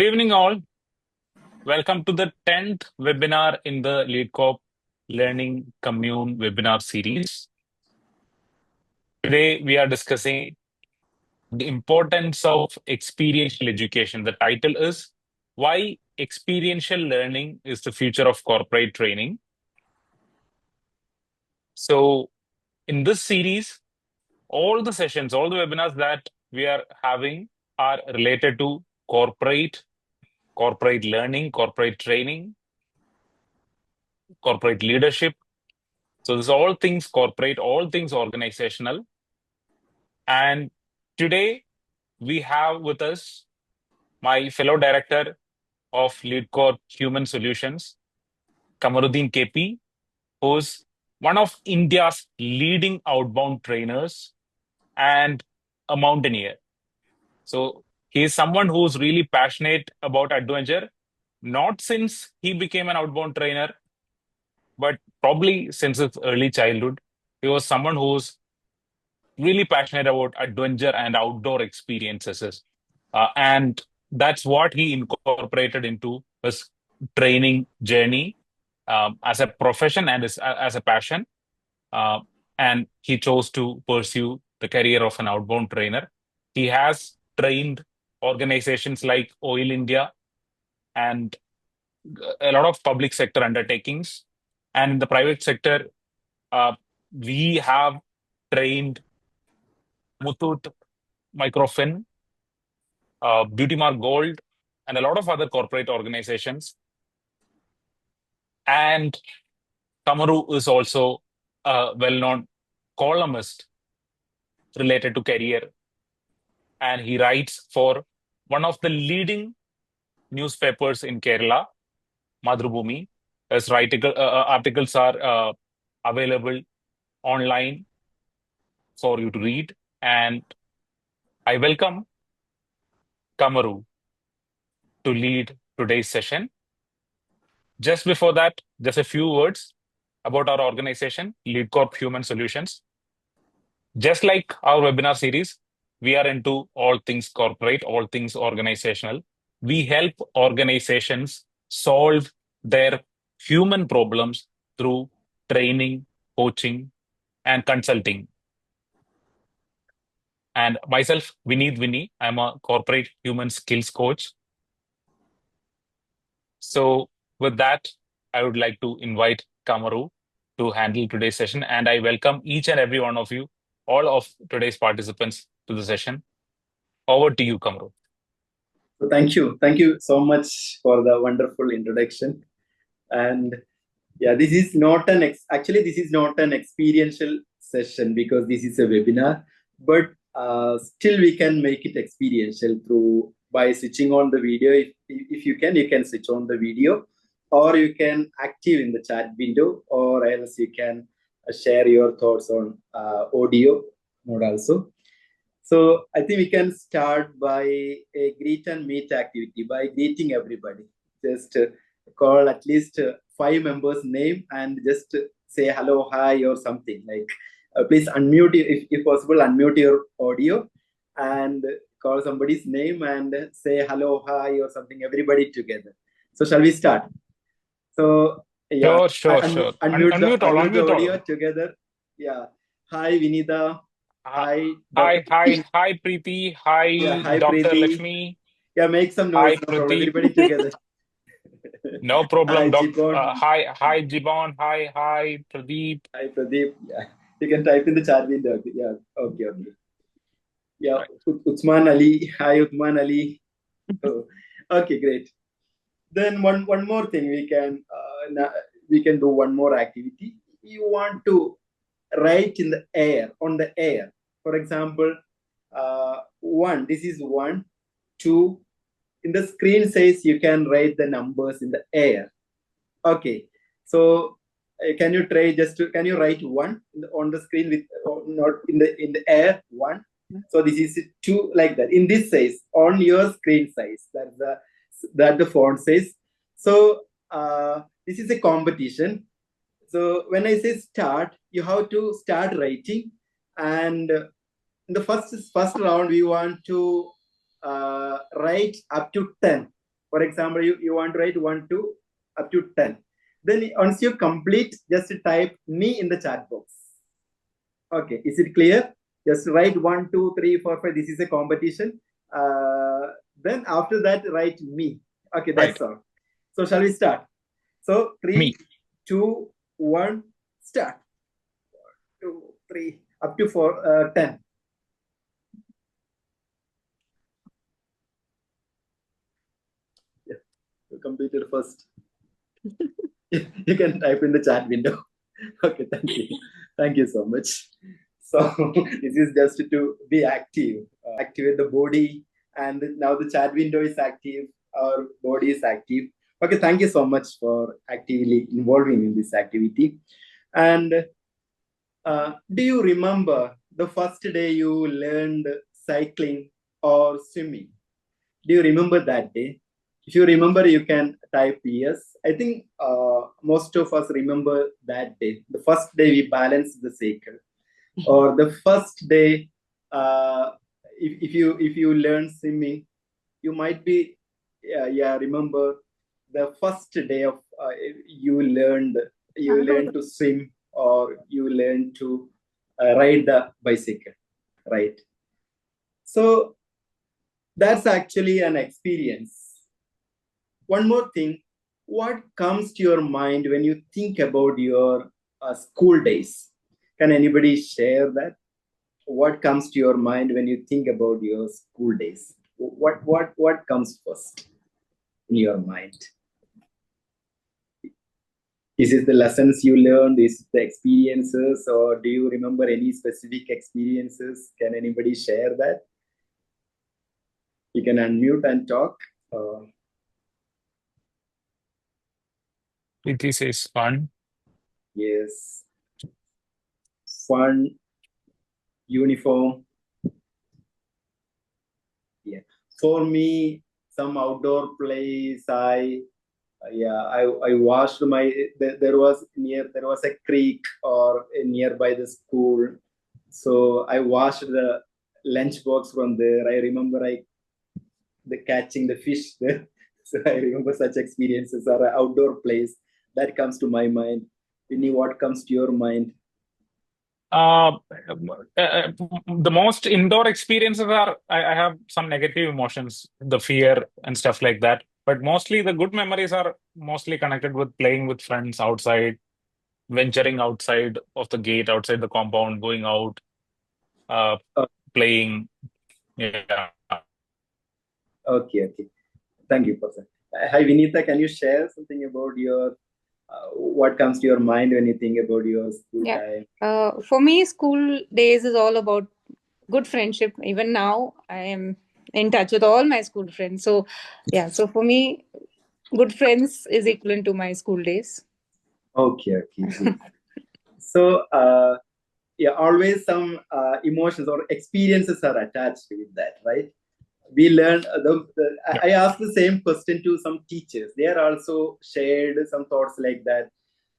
Good evening, all. Welcome to the 10th webinar in the LeadCorp Learning Commune webinar series. Today, we are discussing the importance of experiential education. The title is Why Experiential Learning is the Future of Corporate Training. So, in this series, all the sessions, all the webinars that we are having are related to corporate learning, corporate training, corporate leadership. So this is all things corporate, all things organizational. And today we have with us my fellow director of LeadCorp Human Solutions, Khamarudheen KP, who's one of India's leading outbound trainers and a mountaineer. So he is someone who's really passionate about adventure, not since he became an outbound trainer, but probably since his early childhood. He was someone who's really passionate about adventure and outdoor experiences. And that's what he incorporated into his training journey as a profession and as a passion. And he chose to pursue the career of an outbound trainer. He has trained organizations like Oil India and a lot of public sector undertakings. And in the private sector, we have trained Muthoot Microfin, Beauty Mark Gold, and a lot of other corporate organizations. And Kamaru is also a well-known columnist related to career. And he writes for one of the leading newspapers in Kerala, Madhrubhumi. His articles are available online for you to read. And I welcome Kamaru to lead today's session. Just before that, just a few words about our organization, LeadCorp Human Solutions. Just like our webinar series, we are into all things corporate, all things organizational. We help organizations solve their human problems through training, coaching, and consulting. And myself, Vineet Vinny, I'm a corporate human skills coach. So with that, I would like to invite Kamaru to handle today's session. And I welcome each and every one of you, all of today's participants to the session. Over to you, Kamaru. So thank you. Thank you so much for the wonderful introduction. And yeah, this is not actually this is not an experiential session because this is a webinar, but still we can make it experiential through by switching on the video. If you can switch on the video, or you can active in the chat window, or else you can share your thoughts on audio mode also. So I think we can start by a greet and meet activity by greeting everybody. Just call at least 5 members' name and just say hello, hi, or something like. Please unmute, if possible, unmute your audio and call somebody's name and say hello, hi, or something. Everybody together. So shall we start? So yeah, Sure. Unmute the audio all. together. Yeah. Hi, Vinita. Hi, Preeti. Hi, yeah, hi, Dr. Preeti. Lakshmi. Yeah, make some noise. Hi, No problem. Pradeep. Everybody together. No problem, Hi, Doc. Jibon. Hi, Jibon. Hi, Pradeep. Hi, Pradeep. Yeah, you can type in the chat window. Yeah, okay. Yeah, Right. Uthman Ali. Hi, Uthman Ali. Oh, okay, great. Then one more thing we can do one more activity. You want to write in the air, on the air. For example, 1. This is 1, 2. In the screen says you can write the numbers in the air. Okay. So can you try can you write 1 on the screen with not in the air 1? So this is 2 like that. In this size, on your screen size. That the font says. So this is a competition. So when I say start, you have to start writing. And in the first round, we want to write up to 10. For example, you want to write 1 to up to 10. Then once you complete, just type me in the chat box. Okay, is it clear? Just write 1, 2, 3, 4, 5. This is a competition. Then after that, write me. Okay, that's all. So shall we start? So 3, 2, 1, start. 1, 2, 3, up to 4, 10. Yeah, you completed first. You can type in the chat window. Okay, thank you. Thank you so much. So this is just to be active, activate the body, and now the chat window is active, our body is active. Okay, thank you so much for actively involving in this activity. And do you remember the first day you learned cycling or swimming? Do you remember that day? If you remember, you can type yes. I think most of us remember that day. The first day we balanced the cycle, or the first day, if you learn swimming, you might be remember the first day of you learned to swim, or you learned to ride the bicycle, right? So that's actually an experience. One more thing, what comes to your mind when you think about your school days? Can anybody share that? What comes to your mind when you think about your school days? What comes first in your mind? Is it the lessons you learned? Is it the experiences, or do you remember any specific experiences? Can anybody share that? You can unmute and talk. It says fun. Yes. Fun, uniform. Yeah. For me, some outdoor plays. I washed my. There was a creek or nearby the school, so I washed the lunch box from there. I remember the catching the fish there. So I remember such experiences or outdoor plays that comes to my mind. Vinny, what comes to your mind? The most indoor experiences are I have some negative emotions, the fear and stuff like that. But mostly the good memories are mostly connected with playing with friends outside, venturing outside of the gate, outside the compound, going out, uh, Uh, playing. Yeah. okay. Thank you, Person. Hi, Vinita. Can you share something about your what comes to your mind when you think about your school Yeah. time? For me, school days is all about good friendship. Even now, I am in touch with all my school friends. So, yeah. So for me, good friends is equivalent to my school days. Okay, good. So, always some emotions or experiences are attached with that, right? We learn Yeah. I asked the same question to some teachers. They are also shared some thoughts like that.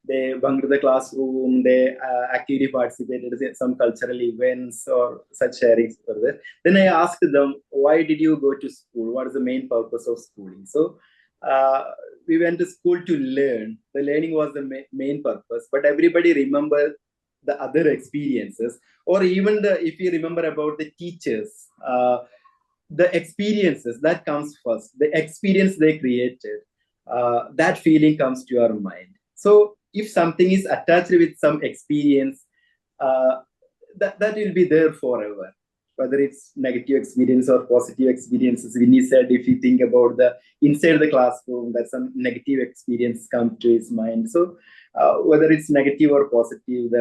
They bunked the classroom, they actively participated in some cultural events or such sharings were there. Then I asked them, why did you go to school? What is the main purpose of schooling? So uh, we went to school to learn. The learning was the main purpose, but everybody remembered the other experiences, or even if you remember about the teachers, the experiences that comes first, the experience they created, that feeling comes to your mind. So if something is attached with some experience, that will be there forever, whether it's negative experience or positive experiences. Vinny said if you think about the inside the classroom, that some negative experience come to his mind. So whether it's negative or positive,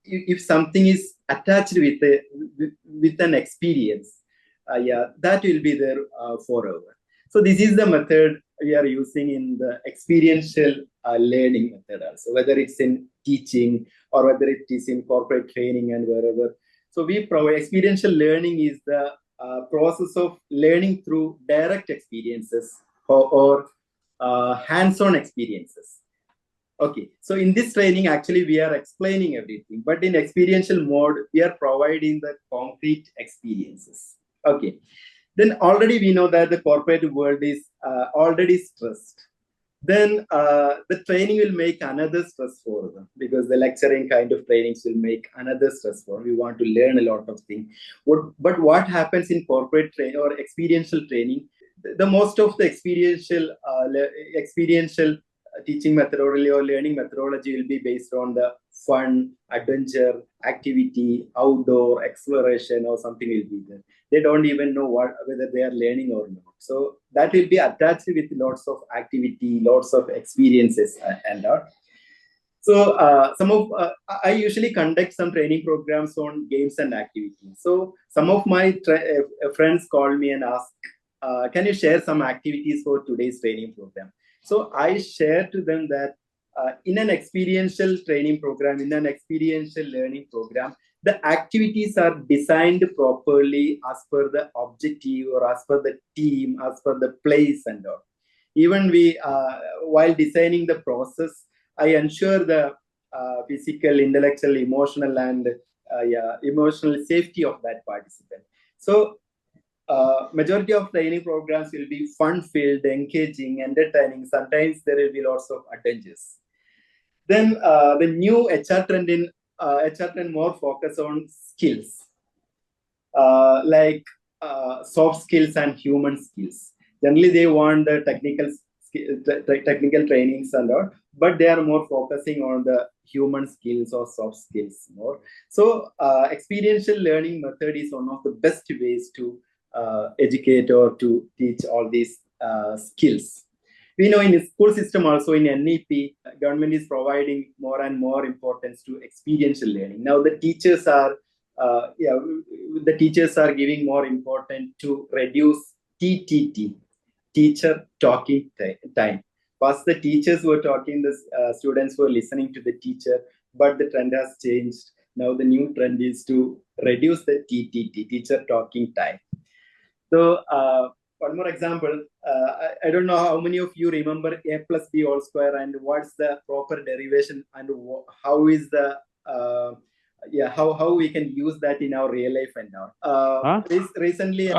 if something is attached with an experience, that will be there forever. So this is the method we are using in the experiential learning method also, whether it's in teaching or whether it is in corporate training and wherever. So we provide experiential learning is the process of learning through direct experiences or hands-on experiences. Okay, so in this training, actually, we are explaining everything, but in experiential mode, we are providing the concrete experiences. Okay, then already we know that the corporate world is already stressed. Then the training will make another stress for them, because the lecturing kind of trainings will make another stress for them. We want to learn a lot of things. But what happens in corporate training or experiential training, the most of the experiential teaching methodology or learning methodology will be based on the fun, adventure, activity, outdoor exploration, or something will be there. They don't even know whether they are learning or not. So that will be attached with lots of activity, lots of experiences and all. So I usually conduct some training programs on games and activities. So some of my friends call me and ask, can you share some activities for today's training program? So I share to them that in an experiential training program, in an experiential learning program, the activities are designed properly as per the objective or as per the team, as per the place and all. Even while designing the process, I ensure the physical, intellectual, emotional, and emotional safety of that participant. So majority of training programs will be fun-filled, engaging, entertaining. Sometimes there will be lots of adventures. Then the new HR trend in HR trend more focus on skills, like soft skills and human skills. Generally, they want the technical trainings and all, but they are more focusing on the human skills or soft skills more. So, experiential learning method is one of the best ways to educate or to teach all these skills. We know in the school system also in NEP, government is providing more and more importance to experiential learning. Now the teachers are giving more importance to reduce TTT, teacher talking time. First, the teachers were talking, the students were listening to the teacher, but the trend has changed. Now the new trend is to reduce the TTT, teacher talking time. So one more example, I don't know how many of you remember A plus B all square and what's the proper derivation and how is the how we can use that in our real life and now. Recently,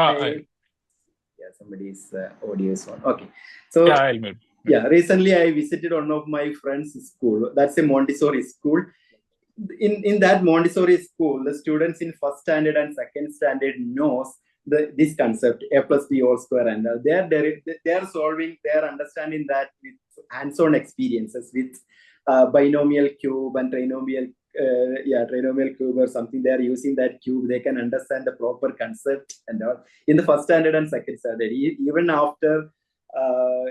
somebody's audio is on. Okay, so I'll mute. Recently I visited one of my friends' school. That's a Montessori school. In that Montessori school, the students in first standard and second standard knows this concept A plus B all square, and they are solving, they are understanding that with hands-on experiences with binomial cube and trinomial cube or something. They are using that cube. They can understand the proper concept and all in the first standard and second standard. Even after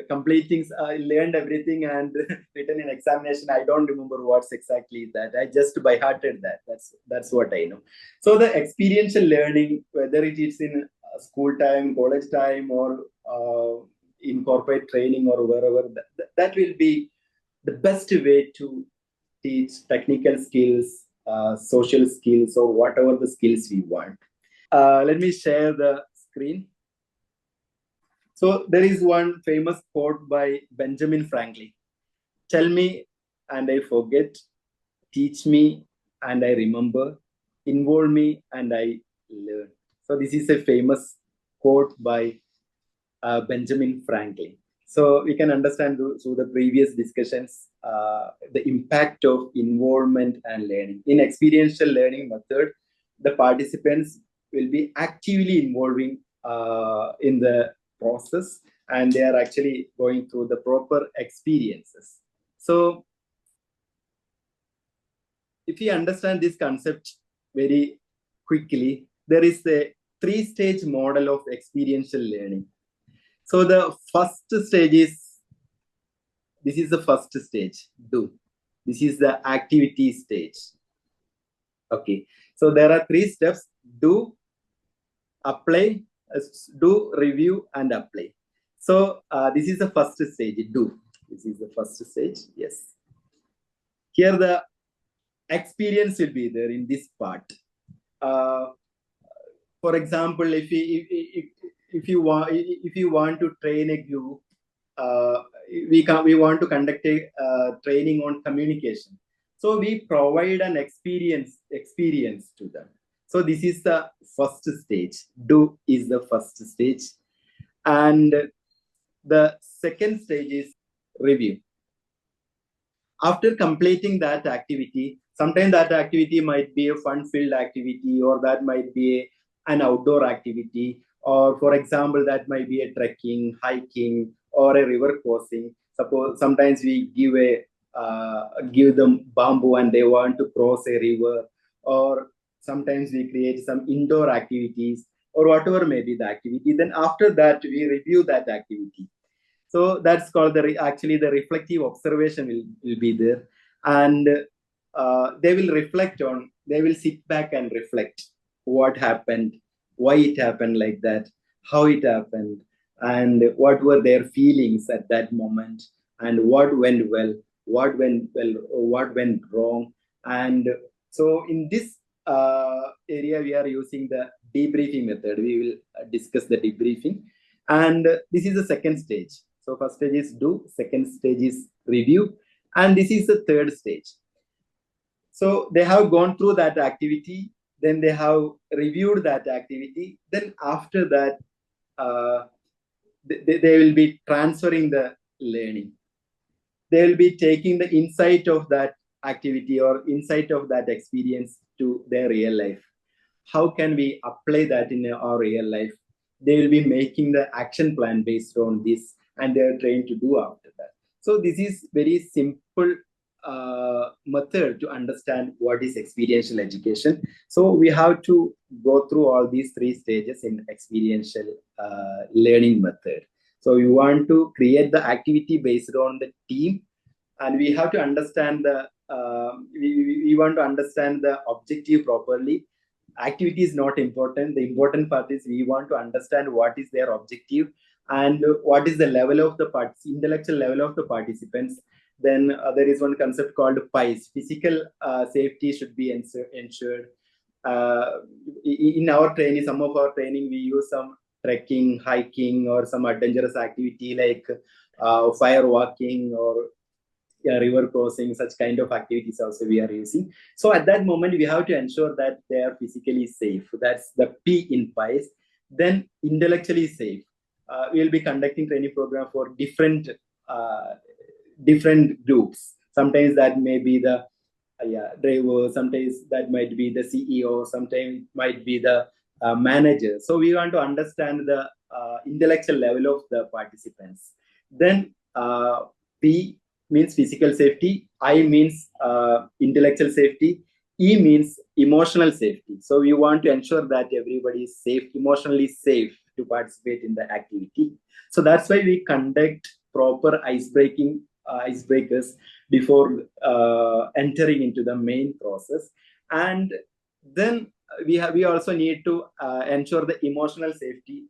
completing, I learned everything and written in examination. I don't remember what's exactly that. I just by hearted that. That's what I know. So the experiential learning, whether it is in school time, college time, or in corporate training or wherever, that will be the best way to teach technical skills, social skills, or whatever the skills we want. Let me share the screen. So there is one famous quote by Benjamin Franklin. Tell me and I forget, teach me and I remember, involve me and I learn. So this is a famous quote by Benjamin Franklin. So we can understand through the previous discussions the impact of involvement and learning. In experiential learning method, the participants will be actively involving in the process, and they are actually going through the proper experiences. So if you understand this concept very quickly, there is a 3-stage model of experiential learning. So the first stage is, this is the first stage, do. This is the activity stage. Okay, so there are 3 steps: do, apply, do, review, and apply. So this is the first stage, do. This is the first stage, yes. Here the experience will be there in this part. For example, if you want to train a group, we want to conduct a training on communication. So we provide an experience to them. So this is the first stage. Do is the first stage. And the second stage is review. After completing that activity, sometimes that activity might be a fun-filled activity, or that might be an outdoor activity, or for example, that might be a trekking, hiking, or a river crossing. Suppose sometimes we give them bamboo and they want to cross a river, or sometimes we create some indoor activities, or whatever may be the activity. Then after that, we review that activity. So that's called actually the reflective observation will be there. And they will reflect on, they will sit back and reflect what happened, why it happened like that, how it happened, and what were their feelings at that moment, and what went well, what went wrong. And so in this area, we are using the debriefing method. We will discuss the debriefing. And this is the second stage. So first stage is do, second stage is review, and this is the third stage. So they have gone through that activity, then they have reviewed that activity. Then after that, they will be transferring the learning. They will be taking the insight of that activity or insight of that experience to their real life. How can we apply that in our real life? They will be making the action plan based on this, and they are trained to do after that. So this is very simple method to understand what is experiential education. So we have to go through all these three stages in experiential learning method. So we want to create the activity based on the team, and we have to understand the we want to understand the objective properly. Activity is not important. The important part is we want to understand what is their objective and what is the level of the intellectual level of the participants. Then there is one concept called PICE. Physical safety should be ensured. In our training, some of our training, we use some trekking, hiking, or some adventurous activity like fire walking or river crossing. Such kind of activities also we are using. So at that moment, we have to ensure that they are physically safe. That's the P in PICE. Then intellectually safe. We will be conducting training program for different groups. Sometimes that may be the driver, sometimes that might be the CEO, sometimes might be the manager. So we want to understand the intellectual level of the participants. Then P means physical safety, I means intellectual safety, E means emotional safety. So we want to ensure that everybody is safe, emotionally safe to participate in the activity. So that's why we conduct proper icebreakers before entering into the main process. And then we also need to ensure the emotional safety,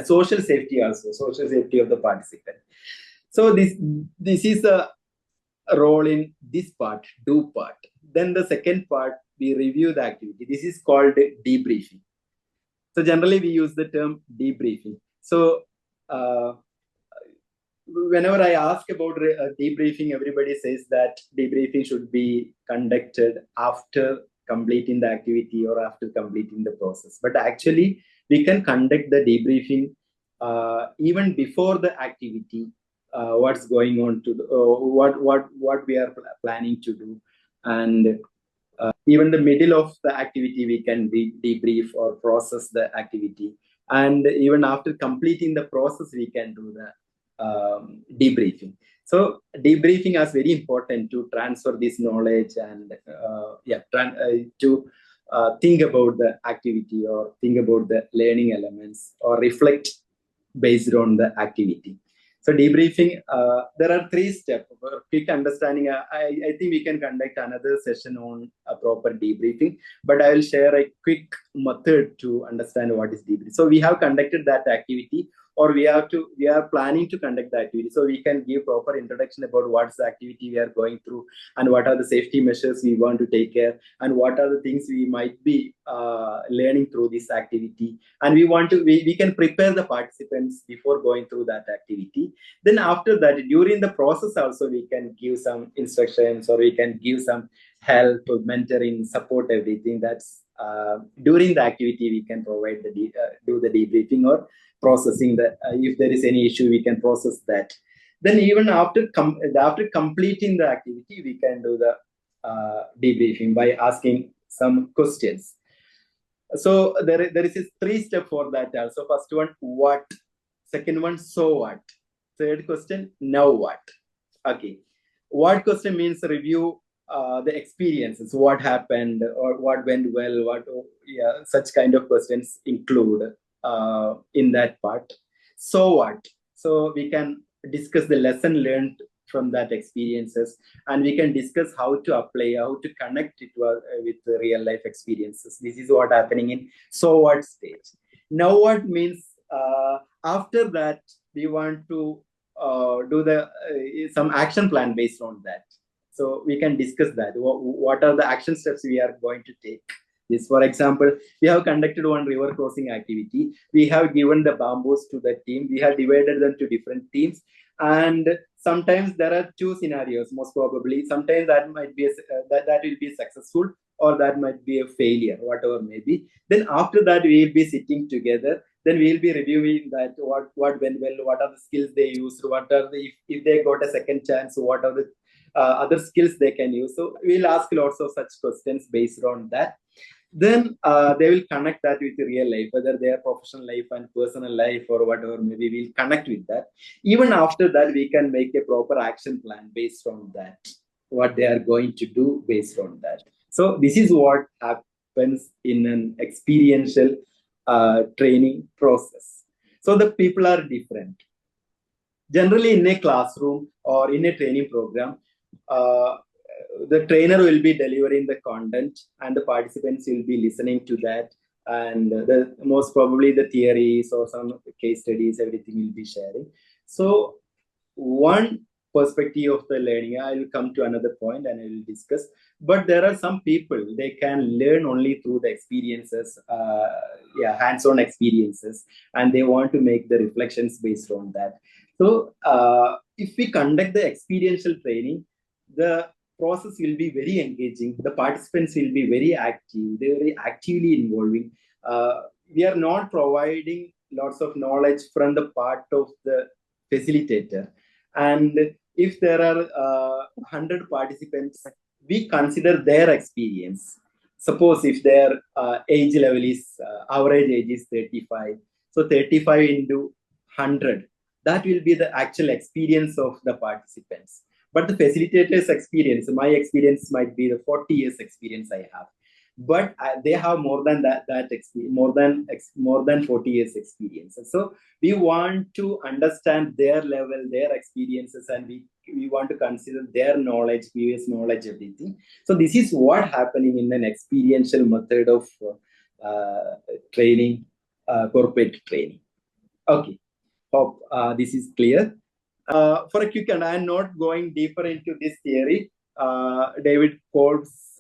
social safety also, social safety of the participant. So this is a role in this part, do part. Then the second part, we review the activity. This is called debriefing. So generally we use the term debriefing. So whenever I ask about debriefing, everybody says that debriefing should be conducted after completing the activity or after completing the process. But actually, we can conduct the debriefing even before the activity. What's going on to what we are planning to do, and even the middle of the activity we can debrief or process the activity, and even after completing the process we can do the debriefing. So debriefing is very important to transfer this knowledge and to think about the activity or think about the learning elements or reflect based on the activity. So debriefing, there are 3 steps. For quick understanding, I think we can conduct another session on a proper debriefing, but I will share a quick method to understand what is debriefing. So we have conducted that activity, or we are planning to conduct the activity. So we can give proper introduction about what's the activity we are going through and what are the safety measures we want to take care and what are the things we might be learning through this activity. And we can prepare the participants before going through that activity. Then after that, during the process also, we can give some instructions or we can give some help, mentoring, support, everything. That's during the activity, we can provide do the debriefing or processing the, if there is any issue, we can process that. Then even after completing the activity, we can do the debriefing by asking some questions. So there is a 3-step for that also. First one, what? Second one, so what? Third question, now what? Okay. What question means review the experiences, what happened or what went well, such kind of questions include in that part. So what? So we can discuss the lesson learned from that experiences, and we can discuss how to apply, how to connect it with the real life experiences. This is what happening in so what stage. Now what means after that we want to do the some action plan based on that. So we can discuss that. What are the action steps we are going to take? This, for example, we have conducted one river crossing activity. We have given the bamboos to the team. We have divided them to different teams. And sometimes there are 2 scenarios, most probably. Sometimes that might be that will be successful, or that might be a failure, whatever may be. Then after that, we will be sitting together. Then we will be reviewing that what went well, what are the skills they used, what are the, if they got a second chance, what are the other skills they can use. So we'll ask lots of such questions based on that. Then they will connect that with real life, whether their professional life and personal life or whatever, maybe we'll connect with that. Even after that, we can make a proper action plan based on that, what they are going to do based on that. So this is what happens in an experiential training process. So the people are different. Generally, in a classroom or in a training program, the trainer will be delivering the content and the participants will be listening to that, and most probably the theories or some case studies, everything will be sharing. So one perspective of the learning, I will come to another point and I will discuss, but there are some people, they can learn only through the experiences, hands-on experiences, and they want to make the reflections based on that. So if we conduct the experiential training, the process will be very engaging. The participants will be very active. They're very actively involving. We are not providing lots of knowledge from the part of the facilitator. And if there are 100 participants, we consider their experience. Suppose if their age level is, average age is 35. So 35 into 100, that will be the actual experience of the participants. But the facilitator's experience, my experience might be the 40 years experience I have. But they have more than that experience, more than 40 years experience. So we want to understand their level, their experiences, and we want to consider their knowledge, previous knowledge, everything. So this is what happening in an experiential method of training, corporate training. Okay, hope this is clear. For a quick, and I'm not going deeper into this theory, David Kolb's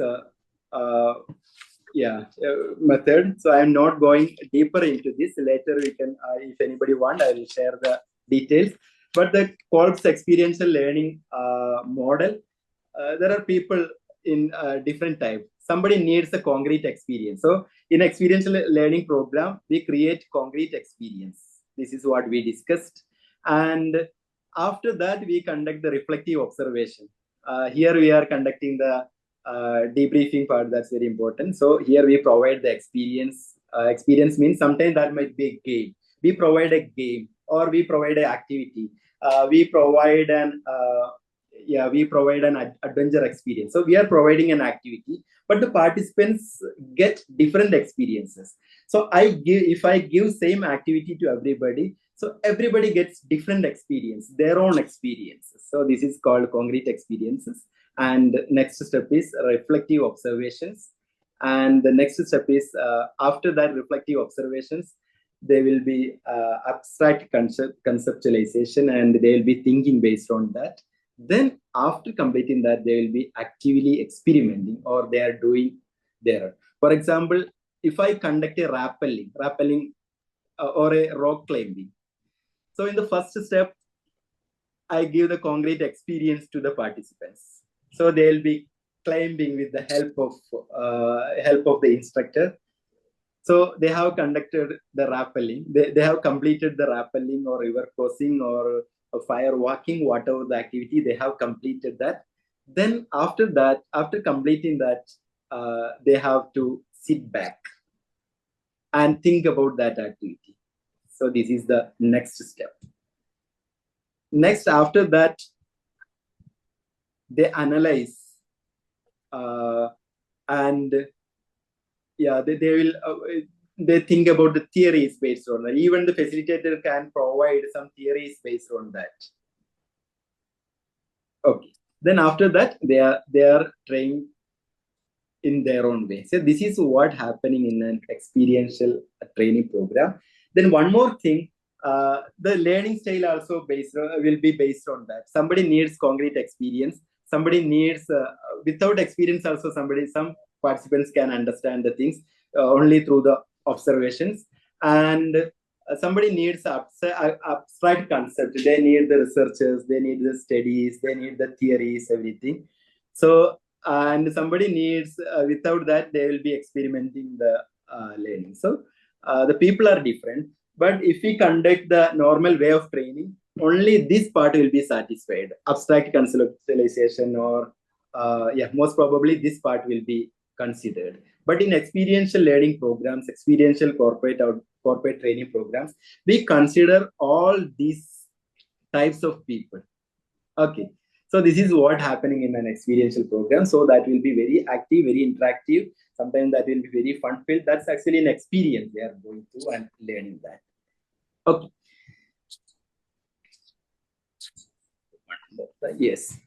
method. So I'm not going deeper into this. Later we can, if anybody want, I will share the details. But the Kolb's experiential learning model, there are people in different types. Somebody needs a concrete experience. So in experiential learning program, we create concrete experience. This is what we discussed. And after that, we conduct the reflective observation. Here we are conducting the debriefing part. That's very important. So here we provide the experience. Experience means sometimes that might be a game. We provide a game, or we provide an activity. We provide an adventure experience. So we are providing an activity, but the participants get different experiences. So if I give same activity to everybody, so everybody gets different experience, their own experiences. So this is called concrete experiences. And next step is reflective observations. And the next step is after that reflective observations, there will be abstract conceptualization, and they will be thinking based on that. Then after completing that, they will be actively experimenting, or they are doing their. For example, if I conduct a rappelling or a rock climbing. So in the first step, I give the concrete experience to the participants. So they'll be climbing with the help of the instructor. So they have conducted the rappelling. They have completed the rappelling or river crossing or fire walking, whatever the activity, they have completed that. Then after that, after completing that, they have to sit back and think about that activity. So this is the next step. Next, after that, they analyze and yeah, they will they think about the theories based on that. Even the facilitator can provide some theories based on that. Okay. Then after that, they are trained in their own way. So this is what happening in an experiential training program. Then one more thing, the learning style also will be based on that. Somebody needs concrete experience. Somebody needs without experience also. Some participants can understand the things only through the observations, and somebody needs abstract concept. They need the researchers. They need the studies. They need the theories. Everything. So and somebody needs without that they will be experimenting the learning. So the people are different, but if we conduct the normal way of training, only this part will be satisfied. Abstract conceptualization or most probably this part will be considered. But in experiential learning programs, experiential corporate training programs, we consider all these types of people. Okay. So this is what happening in an experiential program. So that will be very active, very interactive. Sometimes that will be very fun filled. That's actually an experience they are going through and learning that. Okay. Yes.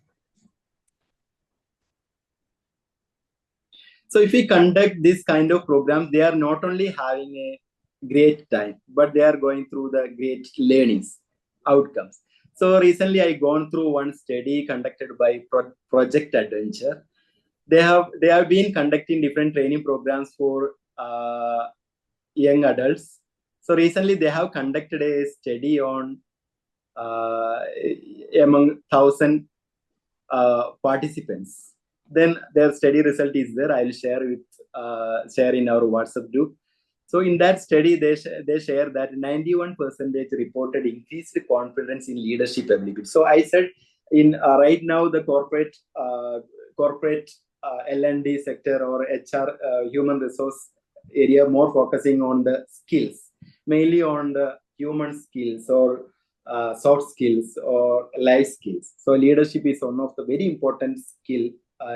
So if we conduct this kind of programs, they are not only having a great time, but they are going through the great learnings, outcomes. So recently I gone through one study conducted by Project Adventure. They have been conducting different training programs for young adults. So recently they have conducted a study on among 1,000 participants. Then their study result is there. I'll share in our WhatsApp group. So in that study, they share that 91% reported increased confidence in leadership ability. So I said in right now the corporate L&D sector or HR human resource area more focusing on the skills, mainly on the human skills or soft skills or life skills. So leadership is one of the very important skill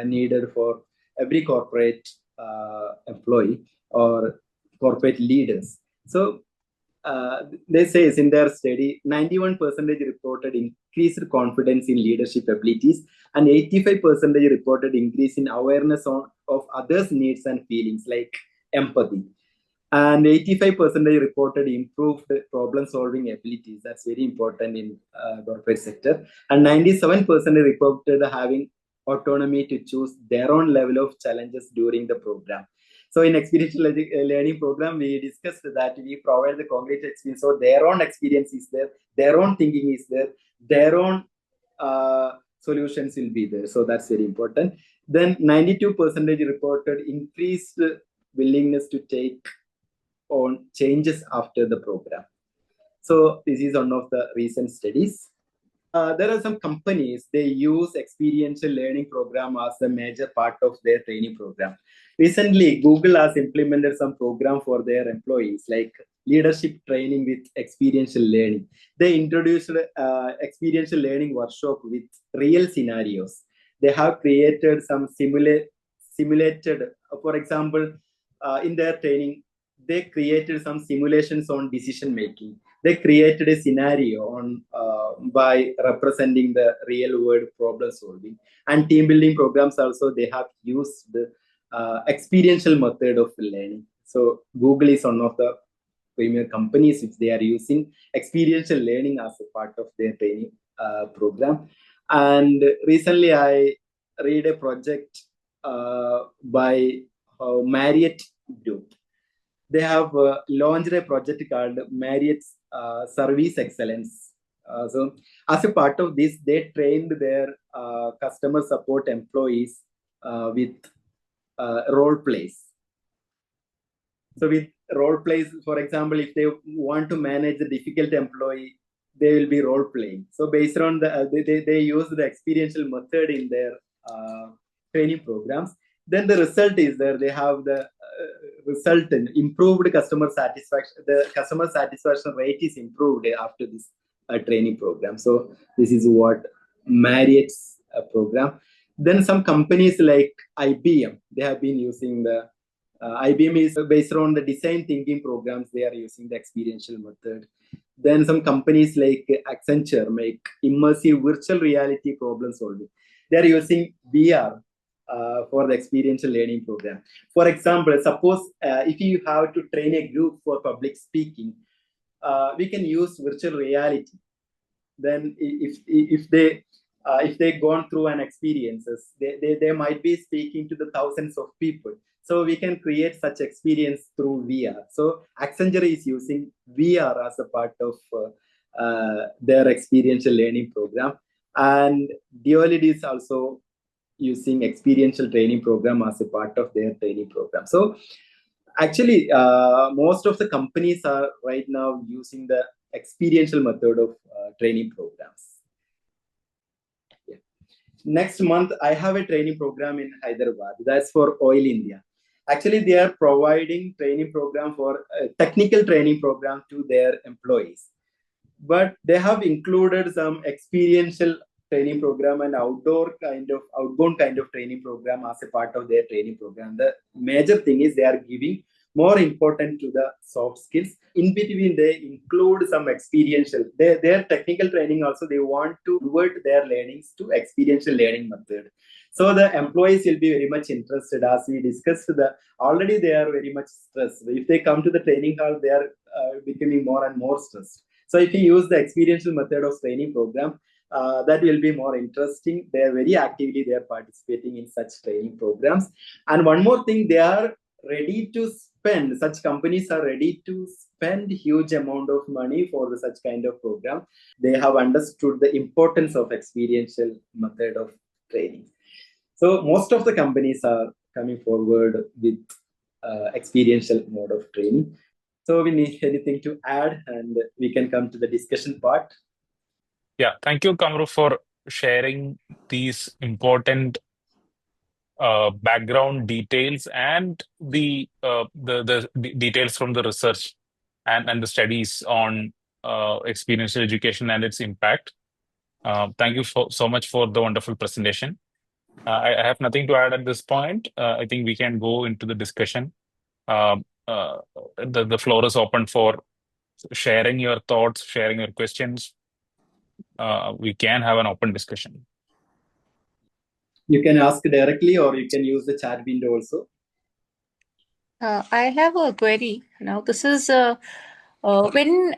needed for every corporate employee or corporate leaders. So they say in their study, 91% reported increased confidence in leadership abilities and 85% reported increase in awareness of others' needs and feelings like empathy. And 85% reported improved problem-solving abilities. That's very important in corporate sector. And 97% reported having autonomy to choose their own level of challenges during the program. So in experiential learning program, we discussed that we provide the concrete experience. So their own experience is there, their own thinking is there, their own solutions will be there. So that's very important. Then 92% reported increased willingness to take on changes after the program. So this is one of the recent studies. There are some companies, they use experiential learning program as a major part of their training program. Recently, Google has implemented some program for their employees, like leadership training with experiential learning. They introduced experiential learning workshop with real scenarios. They have created some simulated, for example, in their training, they created some simulations on decision making. They created a scenario on by representing the real world problem solving. And team building programs also, they have used the experiential method of learning. So Google is one of the premier companies which they are using experiential learning as a part of their training program. And recently I read a project by Marriott Group. They have launched a project called Marriott's Service Excellence. So as a part of this, they trained their customer support employees with role plays. So with role plays, for example, if they want to manage a difficult employee, they will be role playing. So based on the they use the experiential method in their training programs. Then the result is there. They have the result in improved customer satisfaction. The customer satisfaction rate is improved after this training program. So this is what Marriott's program. Then some companies like IBM, they have been using the IBM is based on the design thinking programs. They are using the experiential method. Then some companies like Accenture make immersive virtual reality problem solving. They are using VR for the experiential learning program. For example, suppose if you have to train a group for public speaking, we can use virtual reality. Then if they gone through an experiences, they might be speaking to the thousands of people. So we can create such experience through VR. So Accenture is using VR as a part of their experiential learning program, and DOLED is also using experiential training program as a part of their training program. So actually, most of the companies are right now using the experiential method of training programs. Yeah. Next month, I have a training program in Hyderabad. That's for Oil India. Actually, they are providing training program for technical training program to their employees. But they have included some experiential training program and outbound kind of training program as a part of their training program. The major thing is they are giving more important to the soft skills. In between, they include some experiential. Their technical training also, they want to convert their learnings to experiential learning method. So the employees will be very much interested. As we discussed, already they are very much stressed. If they come to the training hall, they are becoming more and more stressed. So if you use the experiential method of training program, that will be more interesting. They are very actively they are participating in such training programs. And one more thing, they are ready to spend. Such companies are ready to spend huge amount of money for such kind of program. They have understood the importance of experiential method of training. So most of the companies are coming forward with experiential mode of training. So we need anything to add, and we can come to the discussion part. Yeah, thank you, Kamru, for sharing these important background details and the details from the research and the studies on experiential education and its impact. Thank you so much for the wonderful presentation. I have nothing to add at this point. I think we can go into the discussion. The floor is open for sharing your thoughts, sharing your questions. We can have an open discussion. You can ask directly, or you can use the chat window also. I have a query. Now, this is when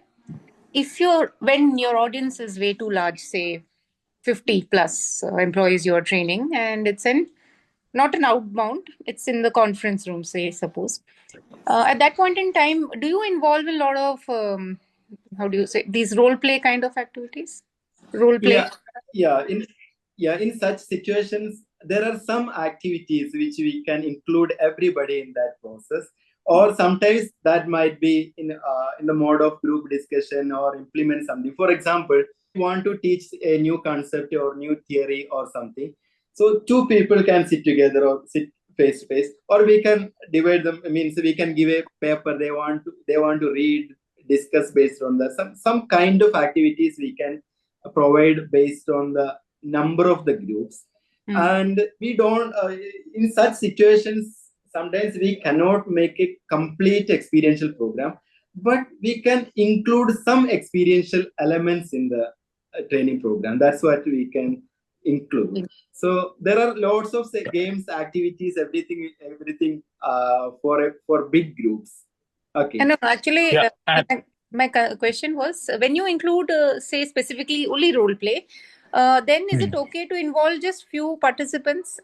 your audience is way too large, say 50 plus employees you are training, and it's not an outbound, it's in the conference room, say, suppose. At that point in time, do you involve a lot of, how do you say, these role play kind of activities? Role play? In such situations, there are some activities which we can include everybody in that process. Or sometimes that might be in the mode of group discussion or implement something. For example, you want to teach a new concept or new theory or something. So two people can sit together or sit face to face, or we can divide them. Means we can give a paper they want to read, discuss based on some kind of activities we can provide based on the number of the groups. And we don't in such situations, sometimes we cannot make a complete experiential program, but we can include some experiential elements in the training program. That's what we can include. So there are lots of games, activities, everything for big groups. Okay. No, actually, Yeah, my question was, when you include, say, specifically only role play, then is it okay to involve just few participants,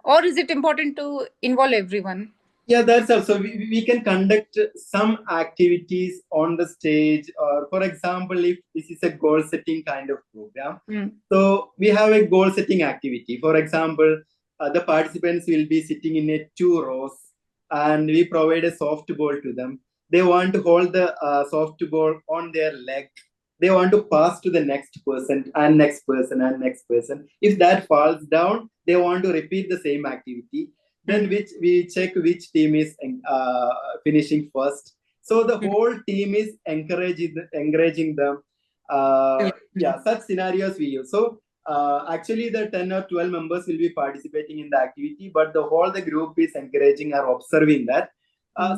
or is it important to involve everyone? Yeah, that's also we can conduct some activities on the stage, or for example, if this is a goal setting kind of program, so we have a goal setting activity. For example, the participants will be sitting in a 2 rows, and we provide a soft ball to them. They want to hold the soft ball on their leg. They want to pass to the next person and next person and next person. If that falls down, they want to repeat the same activity. Then which we check which team is finishing first. So the whole team is encouraging them. Such scenarios we use. So actually the 10 or 12 members will be participating in the activity, but the group is encouraging or observing that.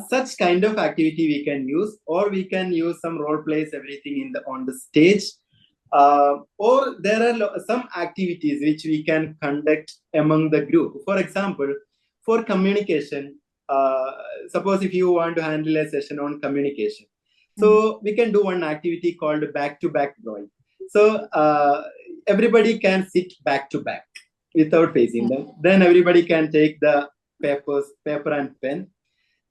Such kind of activity we can use, or we can use some role plays, everything on the stage. Or there are some activities which we can conduct among the group. For example, for communication, suppose if you want to handle a session on communication, so we can do one activity called back-to-back drawing. So everybody can sit back-to-back without facing them. Then everybody can take the paper and pen.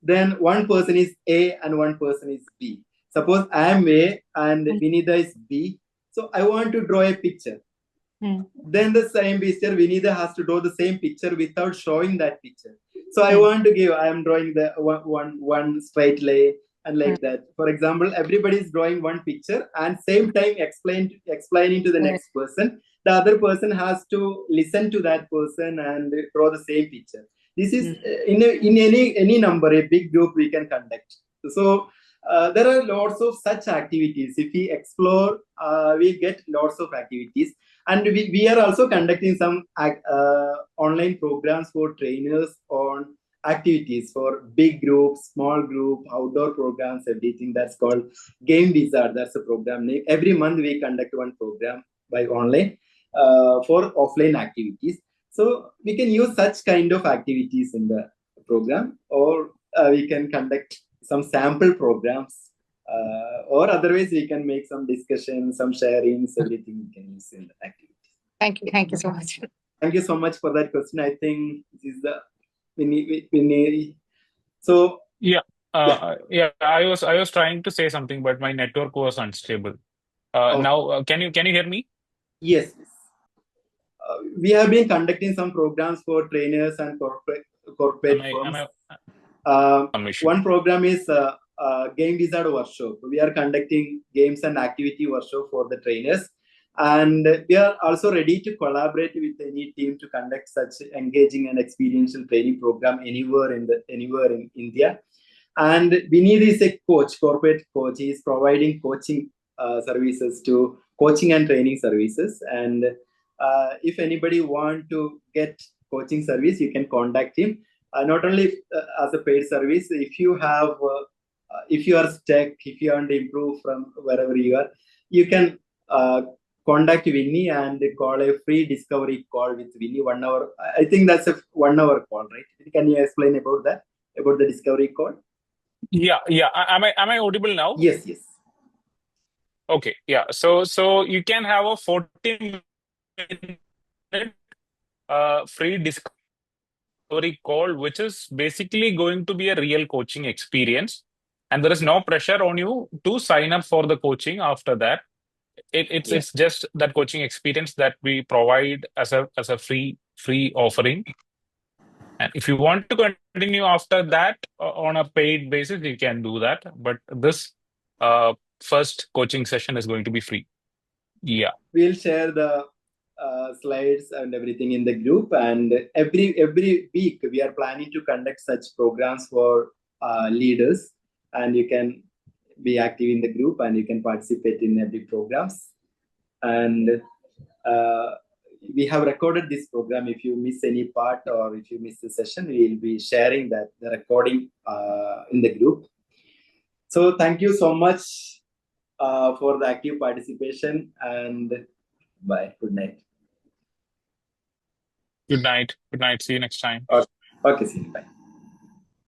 Then one person is A and one person is B. Suppose I am A and Vinitha is B. So I want to draw a picture. Then the same picture, Vinitha has to draw the same picture without showing that picture. So I want to give, I am drawing the one straight line and like that. For example, everybody is drawing one picture and same time explaining to the next person. The other person has to listen to that person and draw the same picture. This is in any number, a big group we can conduct. So there are lots of such activities. If we explore, we get lots of activities. And we are also conducting some online programs for trainers on activities for big groups, small group, outdoor programs, everything. That's called Game Wizard. That's a program name. Every month we conduct one program by online for offline activities. So we can use such kind of activities in the program, or we can conduct some sample programs, or otherwise we can make some discussion, some sharings, everything we can use in the activity. Thank you so much. Thank you so much for that question. I think this is the so I was trying to say something, but my network was unstable. Now can you hear me? Yes. We have been conducting some programs for trainers and corporate firms. One program is Game Wizard workshop. We are conducting games and activity workshop for the trainers, and we are also ready to collaborate with any team to conduct such engaging and experiential training program anywhere in India. And Vinith is a corporate coach. He is providing coaching services to coaching and training services. And if anybody want to get coaching service, you can contact him. Not only as a paid service, if you are stuck, if you want to improve from wherever you are, you can contact Vinny and call a free discovery call with Vinny, 1 hour. I think that's a 1 hour call, right? Can you explain about that, about the discovery call? Yeah. Am I audible now? Yes. Okay. Yeah. So you can have a 40-minute free discovery call, which is basically going to be a real coaching experience, and there is no pressure on you to sign up for the coaching after that. It's just that coaching experience that we provide as a free offering. And if you want to continue after that on a paid basis, you can do that. But this first coaching session is going to be free. Yeah. We'll share the slides and everything in the group. And every week we are planning to conduct such programs for leaders. And you can be active in the group and you can participate in every programs. And we have recorded this program. If you miss any part or if you miss the session, we will be sharing the recording in the group. So thank you so much for the active participation, and bye. Good night. Good night. See you next time. Okay, see you. Bye.